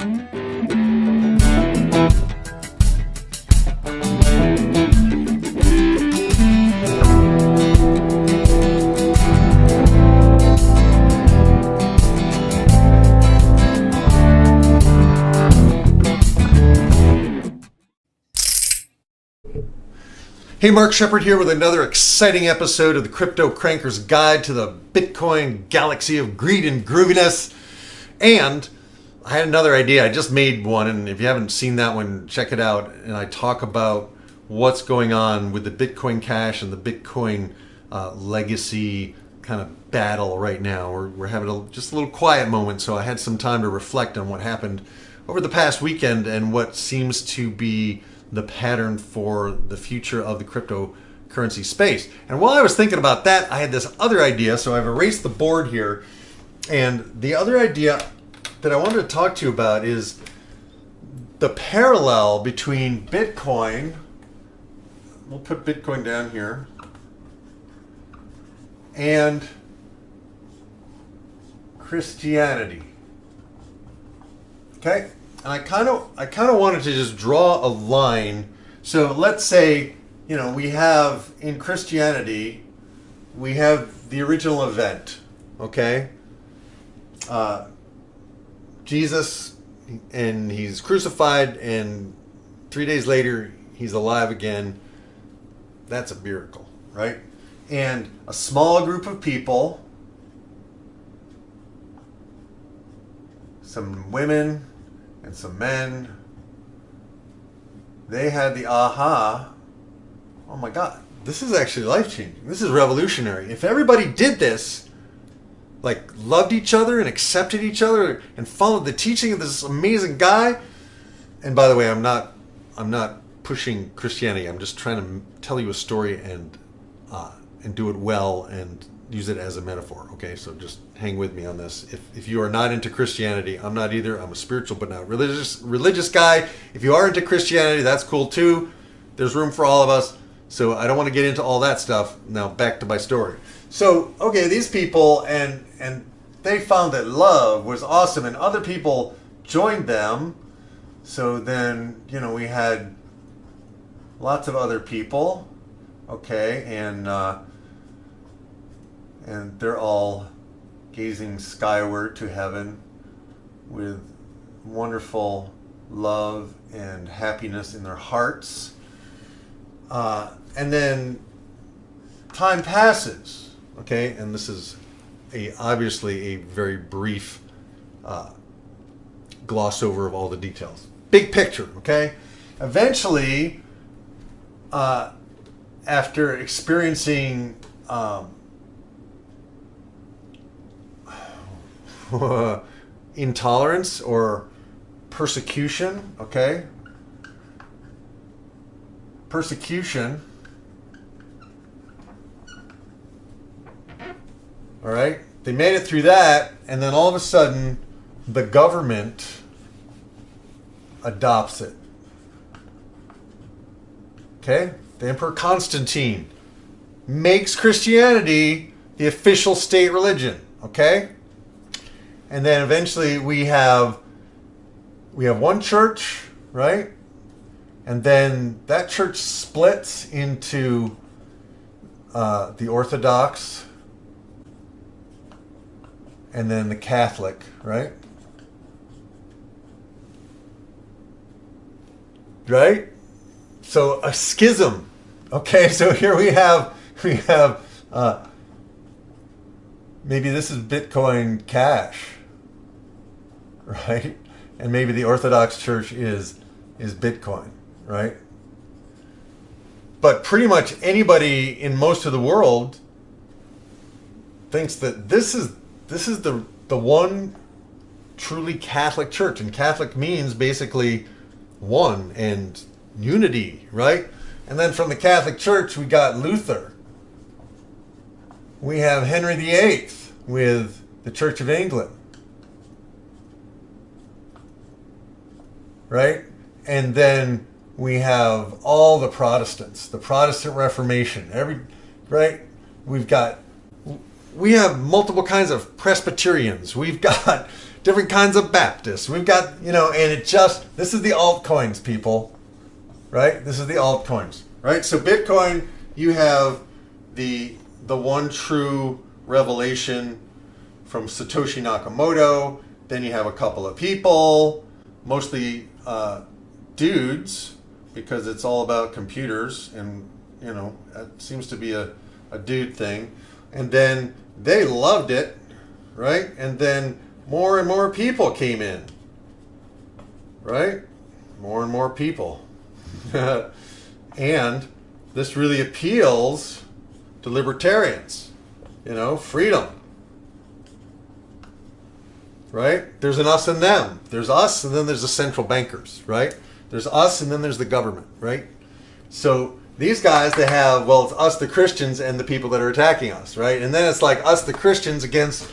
Hey, Mark Shepard here with another exciting episode of the CryptoCrankers Guide to the Bitcoin Galaxy of Greed and Grooviness. And I had another idea. I just made one, and if you haven't seen that one, check it out. And I talk about what's going on with the Bitcoin Cash and the Bitcoin legacy kind of battle right now. We're having just a little quiet moment, so I had some time to reflect on what happened over the past weekend and what seems to be the pattern for the future of the cryptocurrency space. And while I was thinking about that, I had this other idea, so I've erased the board here. And the other idea that I wanted to talk to you about is the parallel between Bitcoin, we'll put Bitcoin down here, and Christianity. Okay? And I kind of wanted to just draw a line. So let's say, we have in Christianity, we have the original event, okay? Jesus, and he's crucified, and 3 days later, he's alive again. That's a miracle, right? And a small group of people, some women, and some men, they had the aha, oh my God, this is actually life-changing. This is revolutionary. If everybody did this, like loved each other and accepted each other and followed the teaching of this amazing guy, and by the way, I'm not pushing Christianity. I'm just trying to tell you a story and do it well and use it as a metaphor, okay? So just hang with me on this. If you are not into Christianity, I'm not either. I'm a spiritual but not religious guy. If you are into Christianity, that's cool too. There's room for all of us. So I don't want to get into all that stuff. Now back to my story. So, okay, these people, and they found that love was awesome, and other people joined them. So then, we had lots of other people, okay, and they're all gazing skyward to heaven with wonderful love and happiness in their hearts. And then time passes, okay? And this is obviously a very brief gloss over of all the details. Big picture, okay? Eventually, after experiencing intolerance or persecution, okay? Persecution. All right? They made it through that, and then all of a sudden, the government adopts it. Okay? The Emperor Constantine makes Christianity the official state religion, okay? And then eventually we have one church, right? And then that church splits into the Orthodox and then the Catholic, right? Right? So a schism. Okay, so here we have maybe this is Bitcoin Cash, right? And maybe the Orthodox Church is Bitcoin, right? But pretty much anybody in most of the world thinks that this is the one truly Catholic church, and Catholic means basically one and unity, right? And then from the Catholic Church we got Luther. We have Henry VIII with the Church of England. Right? And then we have all the Protestants, the Protestant Reformation. Right? We have multiple kinds of Presbyterians. We've got different kinds of Baptists. We've got, and this is the altcoins, people, right? This is the altcoins, right? So Bitcoin, you have the one true revelation from Satoshi Nakamoto. Then you have a couple of people, mostly dudes, because it's all about computers, and it seems to be a dude thing. And then they loved it, right? And then more and more people came in, right? More and more people. And this really appeals to libertarians, freedom. Right? There's an us and them. There's us, and then there's the central bankers, right? There's us, and then there's the government, right? So these guys, they have, it's us, the Christians, and the people that are attacking us, right? And then it's like us, the Christians, against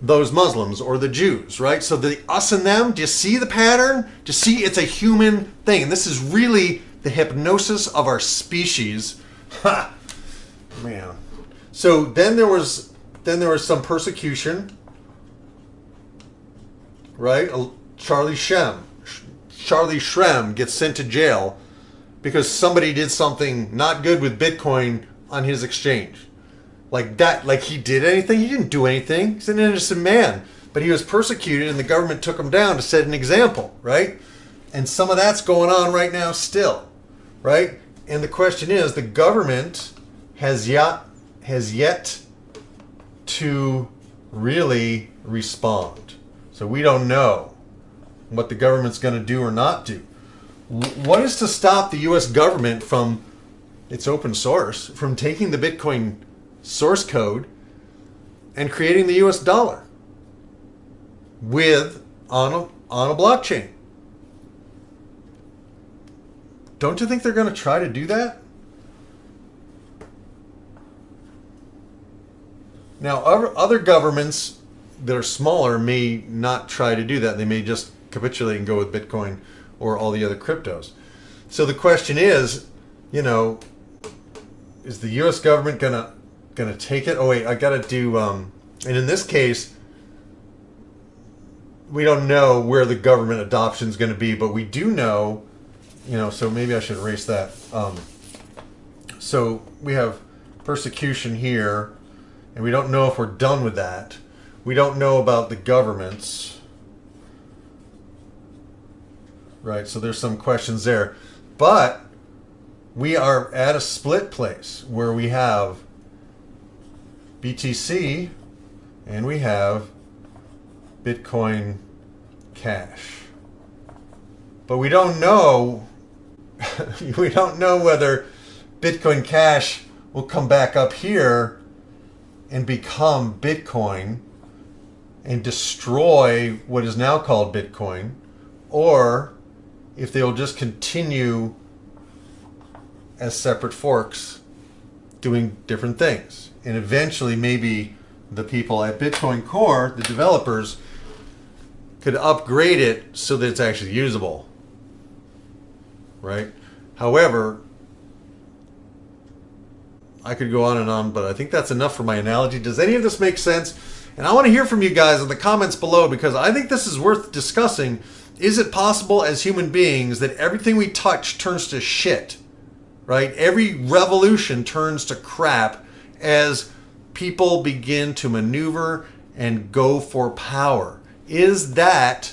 those Muslims or the Jews, right? So the us and them, do you see the pattern? Do you see it's a human thing? And this is really the hypnosis of our species. Ha! Man. So then there was some persecution. Right? Charlie Shrem gets sent to jail because somebody did something not good with Bitcoin on his exchange. Like that, like he did anything? He didn't do anything. He's an innocent man. But he was persecuted and the government took him down to set an example, right? And some of that's going on right now still, right? And the question is, the government has yet to really respond. So we don't know what the government's going to do or not do. What is to stop the U.S. government from, it's open source, from taking the Bitcoin source code and creating the U.S. dollar on a blockchain? Don't you think they're going to try to do that? Now, other governments that are smaller may not try to do that. They may just capitulate and go with Bitcoin or all the other cryptos. So the question is, is the U.S. government gonna take it? Oh wait, I gotta do. And in this case, we don't know where the government adoption is going to be, but we do know, So maybe I should erase that. So we have persecution here, and we don't know if we're done with that. We don't know about the governments. Right, so there's some questions there. But we are at a split place where we have BTC and we have Bitcoin Cash. But we don't know whether Bitcoin Cash will come back up here and become Bitcoin and destroy what is now called Bitcoin, or if they will just continue as separate forks doing different things. And eventually maybe the people at Bitcoin Core, the developers, could upgrade it so that it's actually usable. Right? However, I could go on, but I think that's enough for my analogy. Does any of this make sense? And I want to hear from you guys in the comments below, because I think this is worth discussing. Is it possible as human beings that everything we touch turns to shit? Right? Every revolution turns to crap as people begin to maneuver and go for power. Is that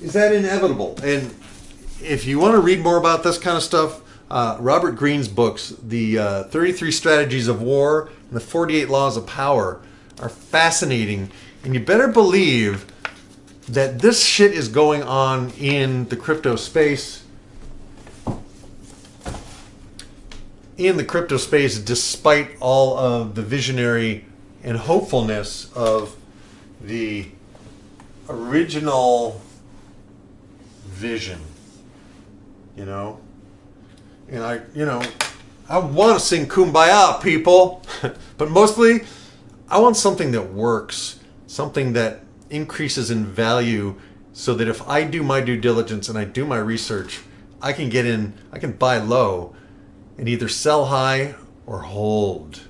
inevitable? And if you want to read more about this kind of stuff, Robert Greene's books, the 33 Strategies of War and the 48 Laws of Power, are fascinating. And you better believe that this shit is going on in the crypto space. Despite all of the visionary and hopefulness of the original vision, And I want to sing Kumbaya, people, but mostly I want something that works, something that increases in value, so that if I do my due diligence and I do my research, I can get in, I can buy low and either sell high or hold.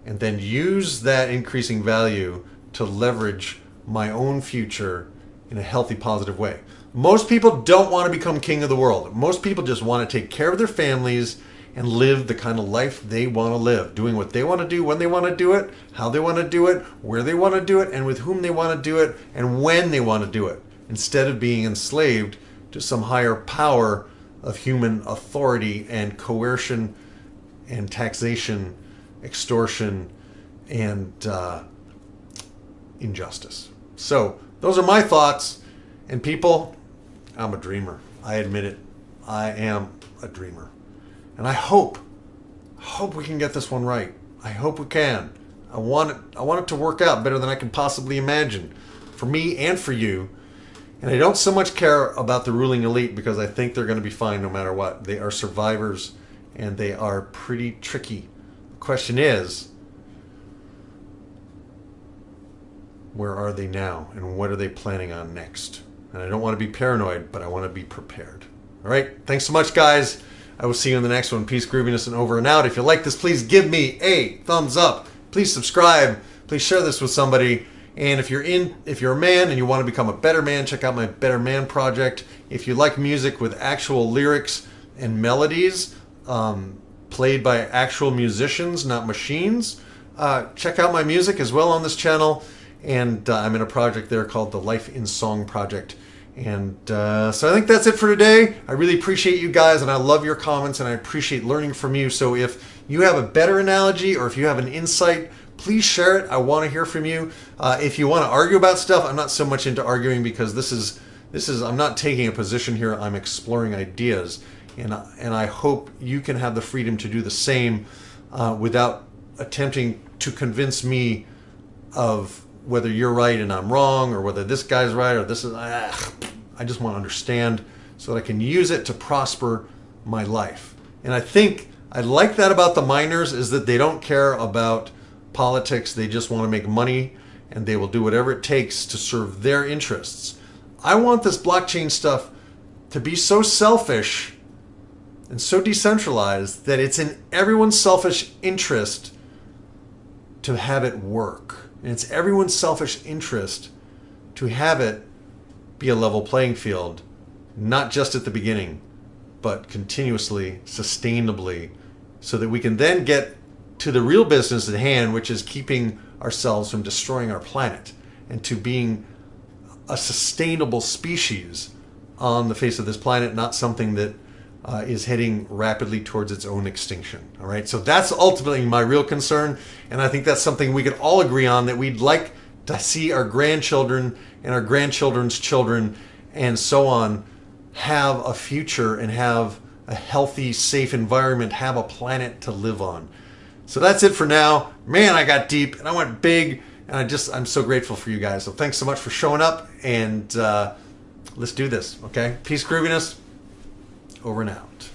and then use that increasing value to leverage my own future in a healthy, positive way. Most people don't want to become king of the world. Most people just want to take care of their families and live the kind of life they want to live, doing what they want to do, when they want to do it, how they want to do it, where they want to do it, and with whom they want to do it, and when they want to do it, instead of being enslaved to some higher power of human authority and coercion and taxation, extortion, and injustice. So those are my thoughts. And people, I'm a dreamer. I admit it. I am a dreamer. And I hope we can get this one right. I hope we can. I want it to work out better than I can possibly imagine, for me and for you. And I don't so much care about the ruling elite, because I think they're going to be fine no matter what. They are survivors, and they are pretty tricky. The question is, where are they now, and what are they planning on next? And I don't want to be paranoid, but I want to be prepared. All right, thanks so much, guys. I will see you in the next one. Peace, grooviness, and over and out. If you like this, please give me a thumbs up. Please subscribe. Please share this with somebody. And if you're a man and you want to become a better man, check out my Better Man project. If you like music with actual lyrics and melodies played by actual musicians, not machines, check out my music as well on this channel. And I'm in a project there called the Life in Song Project. And so I think that's it for today. I really appreciate you guys, and I love your comments, and I appreciate learning from you. So if you have a better analogy, or if you have an insight, please share it. I want to hear from you. If you want to argue about stuff, I'm not so much into arguing, because this is I'm not taking a position here. I'm exploring ideas, and I hope you can have the freedom to do the same without attempting to convince me of whether you're right and I'm wrong, or whether this guy's right or this is. I just want to understand so that I can use it to prosper my life. And I think I like that about the miners, is that they don't care about politics. They just want to make money, and they will do whatever it takes to serve their interests. I want this blockchain stuff to be so selfish and so decentralized that it's in everyone's selfish interest to have it work. And it's everyone's selfish interest to have it be a level playing field, not just at the beginning, but continuously, sustainably, so that we can then get to the real business at hand, which is keeping ourselves from destroying our planet, and to being a sustainable species on the face of this planet, not something that is heading rapidly towards its own extinction. All right, so that's ultimately my real concern, and I think that's something we could all agree on, that we'd like to see our grandchildren and our grandchildren's children and so on have a future and have a healthy, safe environment, have a planet to live on. So that's it for now. Man, I got deep and I went big, and I'm so grateful for you guys. So thanks so much for showing up, and let's do this, okay? Peace, grooviness. Over and out.